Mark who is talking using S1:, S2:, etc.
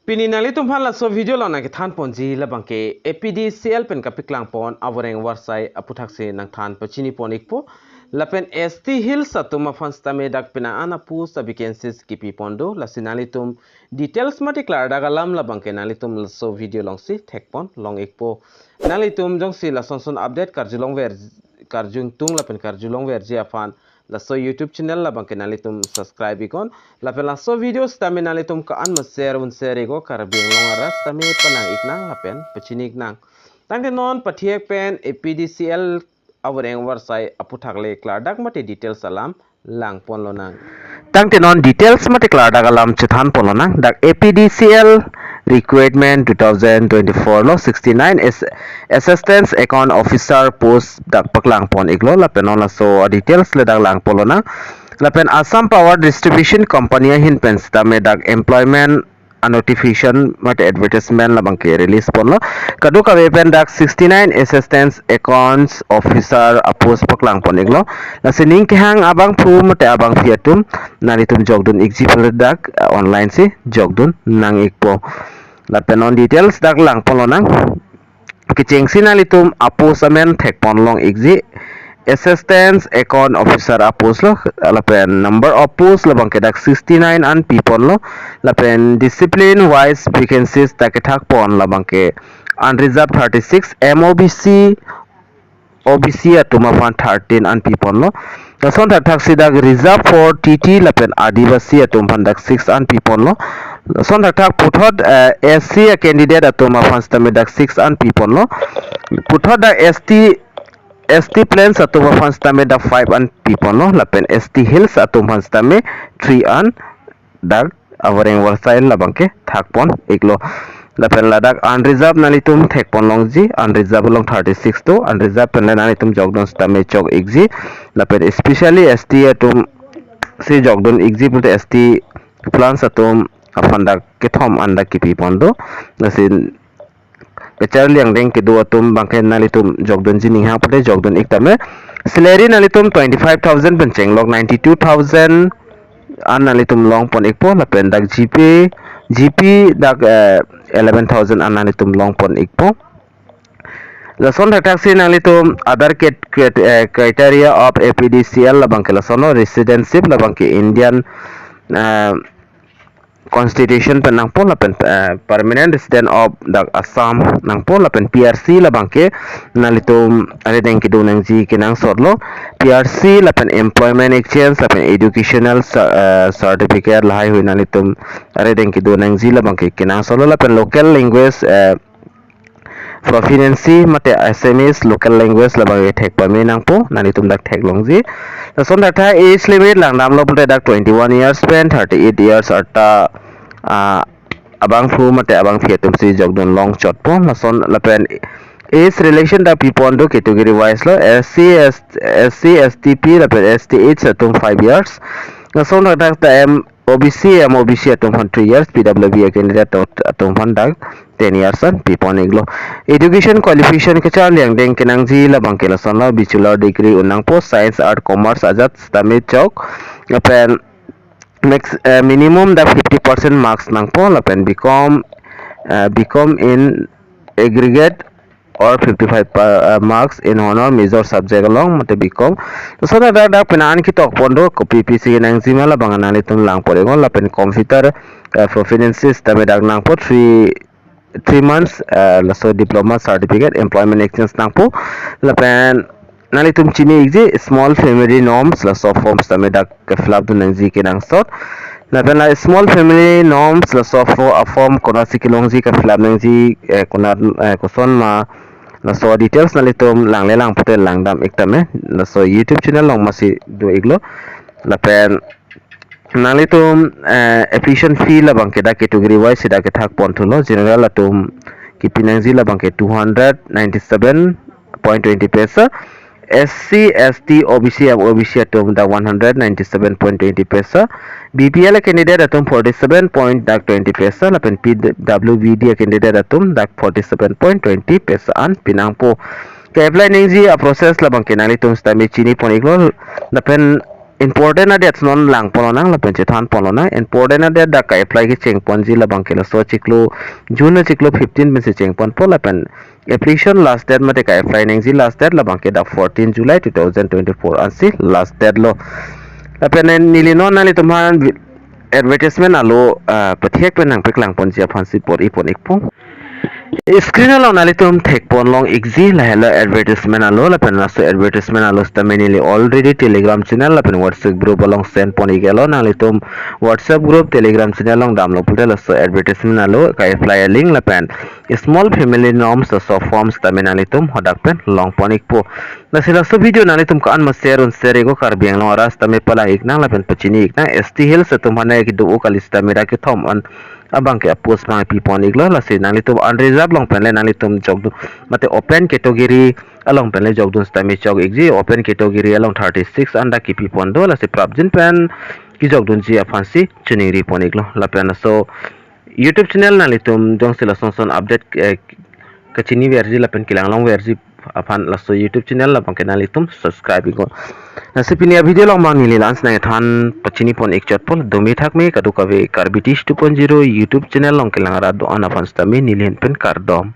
S1: Pini nang litum han la so video la nang than ponji la bangke APDCL pen kapiklang pon awareng warsai aputhak se nang than pachini pon ikpo la pen ST Hills atuma fansta me dak pena ana pu sa vacancies kipi pondo la sinalitum details mati klar daga lam la bangke nalitum la so video long si thek pon long ikpo nalitum jong si la son update karjulong ver karjung tung la pen karjulong ver ji afan la so YouTube channel la bangke nalitum subscribe ikon la pen la so videos tami nalitum ka an ma share un share iko karbing long aras tami panang iknang la pen pachinik nang tangde non pathiek pen APDCL awareng warsai aputhak le kladak mate details alam lang pon lo nang tangte non details mate kladak alam chethan pon lo nang dak APDCL Recruitment 2024 lo 69 assistant account officer post dak paklang pon iglo la pen on la so details le dak lang pon lo nang la pen Assam Power Distribution Company hin pen sta me dak employment a notification mate advertisement la bangke release pon lo kadu ka pen dak 69 assistant accounts officer a post paklang pon iglo la sining ke hang abang phu mate abang fiatum naritum jogdun example dak online si jogdun nang ikpo la pen on details dak lang pon lo nang kicheng sinalitum apos amen thek pon long exi assistant account officer apos lo la pen number of post la bangke dak 69 an people lo la pen discipline wise vacancies tak thak pon la bangke unreserved 36 OBC atuma fan 13 an people lo la son thak sidak reserve for TT la pen adivasi atum fan dak 6 an people lo son thak puthot SC candidate atuma fan stamedak 6 an people lo puthot da ST plans atuma fan stamedak 5 an people lo la pen ST Hills atuma fan stame 3 an dak awareng warsail la bangke thakpon iklo la pen ladak unreserved nalitum thekpon longji unreserved long 36 to unreserved pen nalitum jogdon stame chok exi la pen especially ST atum si jogdon exi pulte ST plans atum afanda kethom anda kipi pondo nasin kechar liang deng kedu atum bangke nalitum jogdon jining ha pulte jogdon iktame salary nalitum 25000 penceng log 92000 an nalitum long pon ikpo la pen dak GP dak 11000 an nalitum long pon ikpo la son dak si nalitum other criteria of APDCL la bangke la sono residency la bangke Indian constitution pen nang po la pen permanent resident of dak Assam nang po la pen PRC la bangke nalitum are deng kidu nang ji kinang sotlo PRC la pen employment exchange la pen educational certificate la hai nalitum are deng kidu nang ji la bangke kinang sotlo la pen local language proficiency mate SMS local language la bangke thek pami nang po nalitum dak thek longji la son dak tha age limit lang nam lo pulte dak 21 years pen 38 years arta abang fu mate abang fiatum si jogdon long chot po la son la pen age relation da people do category wise lo SC STP la pen STH atum 5 years la son dak ta OBC atum 3 years PWB candidate atum dak 10 years an people iglo education qualification ke char liang deng kenang ji la bangke la son la bachelor degree unang po science art commerce ajat stamit chok la pen minimum the 50% marks nang po la pen become in aggregate or 55 marks in honor major subject along mate become so that penan ki tok pondo ko PPC nang zima la bangana litum lang pore la pen computer proficiency tame dak nang po 3 months la so diploma certificate employment exchange nang po la pen nalitum chini exi small family norms la so forms tame dak flap du nang ji kinang sot la pen la small family norms la so form kona sikilong ji ka flap nang ji kona koson ma la so details nalitum lang le lang putel lang dam iktame la so YouTube channel long masi do iglo la pen nalitum efficient fee la bangke da category wise da ke thak pon thulo general atum kipinang ji la bangke 297.20 paisa SC ST OBC atum da 197.20 paisa BPL candidate atum 47.20 paisa la pen PWD candidate atum da 47.20 paisa an pinang po ke apply ning ji a process la bangke nalitum stami chini pon iglo la pen important na det non lang polo nang la pen che than polo na important na det da ka apply ki cheng pon ji la bang ke la so chiklo June na chiklo 15 min se cheng pon pola pen application last date mate ka apply nang ji last date la bang ke da 14 July 2024 an si last date lo la pen nili non na li tumhan advertisement alo pathek pen nang piklang pon ji phan si por ipon ikpong screen along nalitum thek pon long exi la hello advertisement alo la pen so advertisement alo stamini already telegram channel la pen whatsapp group along send pon igelo nalitum whatsapp group telegram channel long download putel so advertisement alo ka flyer link la pen small family norms so forms taminalitum hodak pen long pon ikpo na sila so video nalitum ka an ma share un share go kar biang long ras tame pala iknang la pen pachini iknang st hill sa tumhana ki du kalista mera ki thom an abang ke post mang pipon iglo la se nalitum unreserved long pen le nalitum jogdu mate open category along pen le jogdu stami chog exi open category along 36 anda ki pipon do la se prabjin pen ki jogdun ji afansi chuni ri pon iglo la pen so YouTube channel nalitum jong sila son update kachini versi la pen kilang long versi apan la so YouTube channel la bang nalitum subscribe ko nasi pinia video long mang nili lans na than pachini pon ek chat pol domi thak me kadu kawe karbitis 2.0 YouTube channel long kilang ra do ana fans tami nili pen kardom